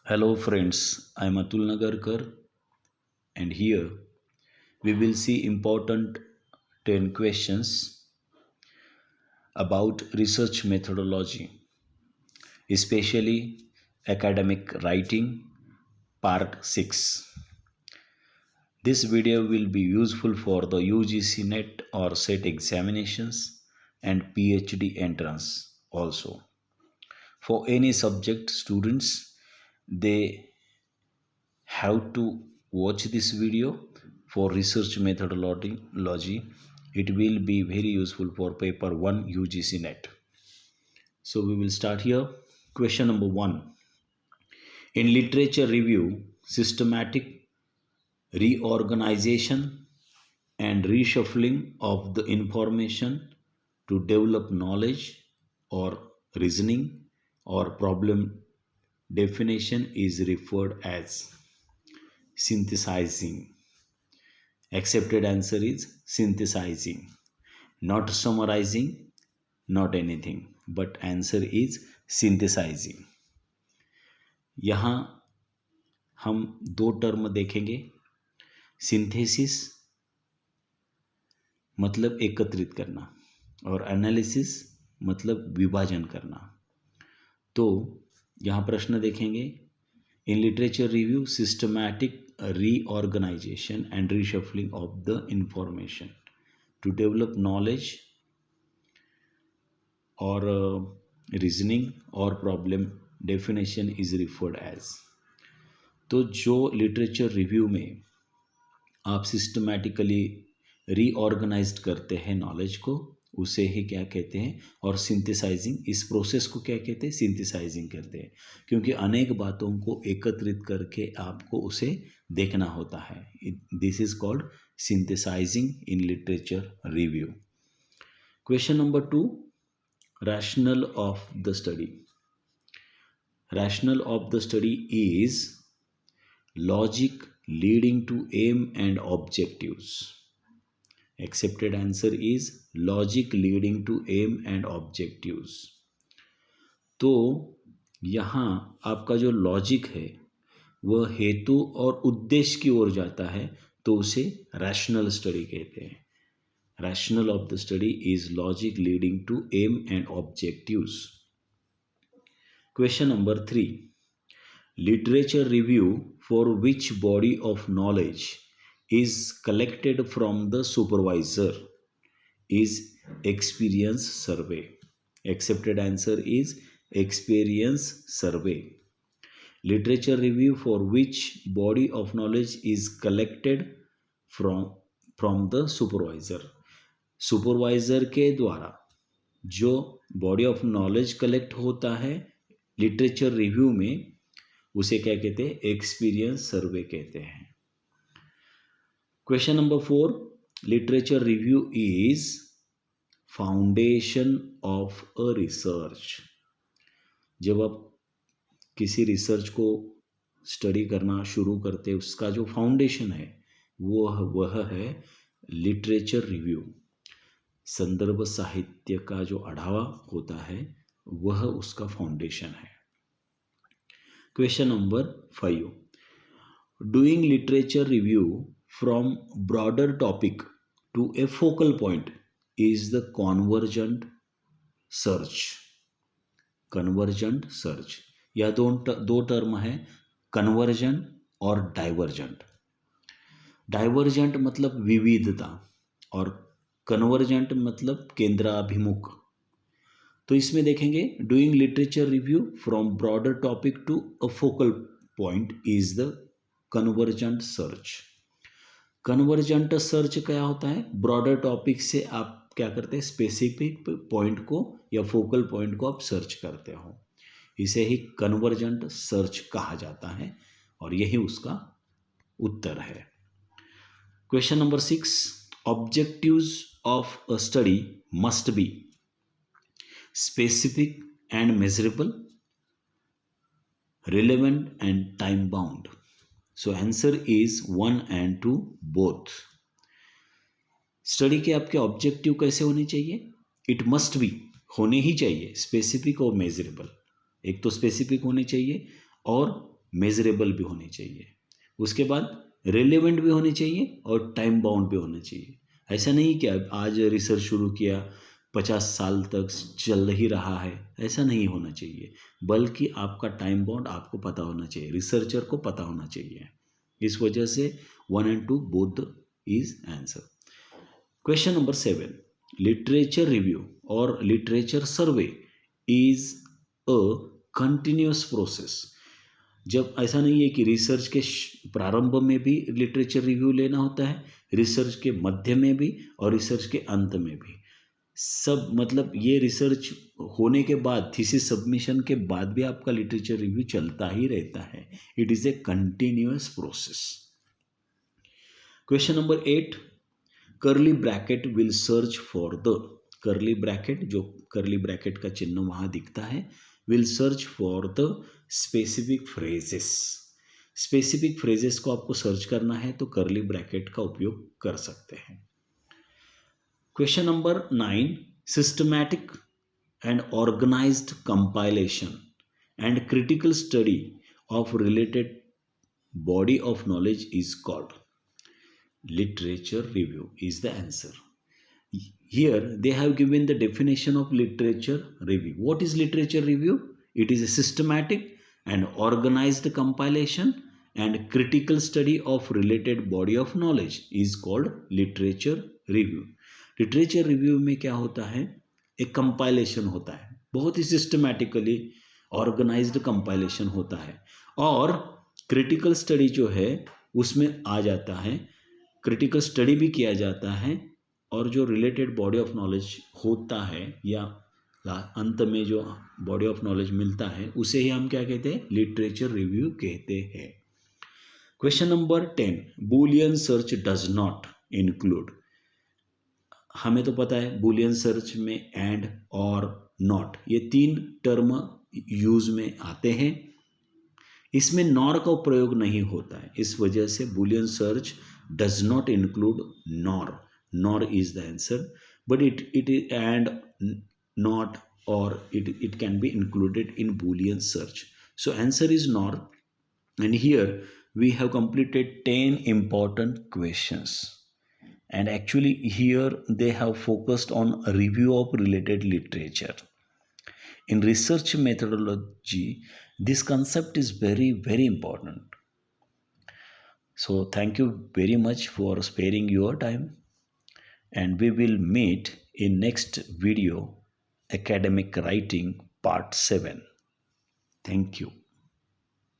Hello friends, I am Atul Nagarkar and here we will see important 10 questions about research methodology, especially academic writing part 6. This video will be useful for the UGC NET or SET examinations and PhD entrance also. For any subject students, they have to watch this video for research methodology. It will be very useful for paper 1 UGC NET. So we will start here. Question number 1. In literature review, systematic reorganization and reshuffling of the information to develop knowledge or reasoning or problem definition is referred as synthesizing. Accepted answer is synthesizing, not summarizing, not anything, but answer is synthesizing. यहाँ हम दो term देखेंगे. Synthesis मतलब एकत्रित करना और analysis मतलब विभाजन करना. तो यहाँ प्रश्न देखेंगे. In literature review, systematic reorganization and reshuffling of the information to develop knowledge or reasoning or problem definition is referred as. तो जो लिटरेचर रिव्यू में आप सिस्टमैटिकली रीऑर्गेनाइज्ड करते हैं नॉलेज को, उसे ही क्या कहते हैं. और सिंथेसाइजिंग, इस प्रोसेस को क्या कहते हैं, सिंथेसाइजिंग कहते हैं. क्योंकि अनेक बातों को एकत्रित करके आपको उसे देखना होता है. This is called synthesising in literature review. Question number 2. Rational of the study. Rational of the study is logic leading to aim and objectives. Accepted answer is logic leading to aim and objectives. तो यहाँ आपका जो logic है वह हेतु और उद्देश्य की ओर जाता है, तो उसे रैशनल स्टडी कहते हैं. Rational of the study is logic leading to aim and objectives. Question number 3. Literature review for which body of knowledge is collected from the supervisor is experience survey. Accepted answer is experience survey. Literature review for which body of knowledge is collected from the supervisor. Supervisor के द्वारा जो body of knowledge collect होता है literature review में, उसे क्या कहते हैं, एक्सपीरियंस सर्वे कहते हैं. Question number 4. Literature review is foundation of a research. जब आप किसी रिसर्च को स्टडी करना शुरू करते हैं, उसका जो फाउंडेशन है वह है लिटरेचर रिव्यू. संदर्भ साहित्य का जो आढ़ावा होता है वह उसका फाउंडेशन है. Question number 5. Doing literature review from broader topic to a focal point is the convergent search. Convergent search. यह दो टर्म है, कन्वर्जन और डाइवर्जेंट. डाइवर्जेंट मतलब विविधता और कन्वर्जेंट मतलब केंद्राभिमुख. तो इसमें देखेंगे doing literature review from broader topic to a focal point is the convergent search. Convergent search क्या होता है, ब्रॉडर टॉपिक से आप क्या करते हैं, स्पेसिफिक पॉइंट को या फोकल पॉइंट को आप सर्च करते हो. इसे ही कन्वर्जेंट सर्च कहा जाता है और यही उसका उत्तर है. Question number 6. Objectives of a study must be specific and measurable, relevant and time bound. So answer is 1 and 2 both. Study के आपके ऑब्जेक्टिव कैसे होने चाहिए, इट मस्ट बी, होने ही चाहिए, स्पेसिफिक और मेजरेबल. एक तो स्पेसिफिक होने चाहिए और मेजरेबल भी होनी चाहिए, उसके बाद रेलेवेंट भी होनी चाहिए और टाइम बाउंड भी होना चाहिए। ऐसा नहीं कि आज रिसर्च शुरू किया 50 साल तक चल ही रहा है, ऐसा नहीं होना चाहिए, बल्कि आपका टाइम बाउंड आपको पता होना चाहिए, रिसर्चर को पता होना चाहिए। इस वजह से 1 and 2 both is answer. Question number 7, literature review और literature survey is a continuous process. जब ऐसा नहीं है कि रिसर्च के प्रारंभ में भी लिटरेचर रिव्यू लेना होता है, रिसर्च के मध्य में भी और रिसर्च के अंत में भी, सब मतलब ये रिसर्च होने के बाद, थीसिस सबमिशन के बाद भी आपका लिटरेचर रिव्यू चलता ही रहता है। It is a continuous process. Question number 8, curly bracket will search for the, curly bracket, जो कर्ली ब्रैकेट का चिन्ह वहाँ दिखता है, will search for the specific phrases. Specific phrases को आपको सर्च करना है तो कर्ली ब्रैकेट का उपयोग कर सकते हैं। Question number 9, systematic and organised compilation and critical study of related body of knowledge is called literature review is the answer. Here they have given the definition of literature review. What is literature review? It is a systematic and organized compilation and critical study of related body of knowledge is called literature review. literature review में क्या होता है, एक compilation होता है, बहुत ही systematically organised compilation होता है, और क्रिटिकल स्टडी जो है उसमें आ जाता है, क्रिटिकल स्टडी भी किया जाता है, और जो रिलेटेड बॉडी ऑफ नॉलेज होता है या अंत में जो बॉडी ऑफ नॉलेज मिलता है उसे ही हम क्या कहते हैं, लिटरेचर रिव्यू कहते हैं। Question number 10, Boolean search does not include. हमें तो पता है बूलियन सर्च में एंड और नॉट ये 3 टर्म यूज में आते हैं, इसमें नॉर का प्रयोग नहीं होता है, इस वजह से Boolean search does not include nor, nor is the answer, but it and not और it can be included in boolean search. So answer is nor, and here we have completed 10 important questions, and actually here they have focused on a review of related literature. In research methodology, this concept is very, very important. So thank you very much for sparing your time, and we will meet in next video, academic writing part 7. Thank you.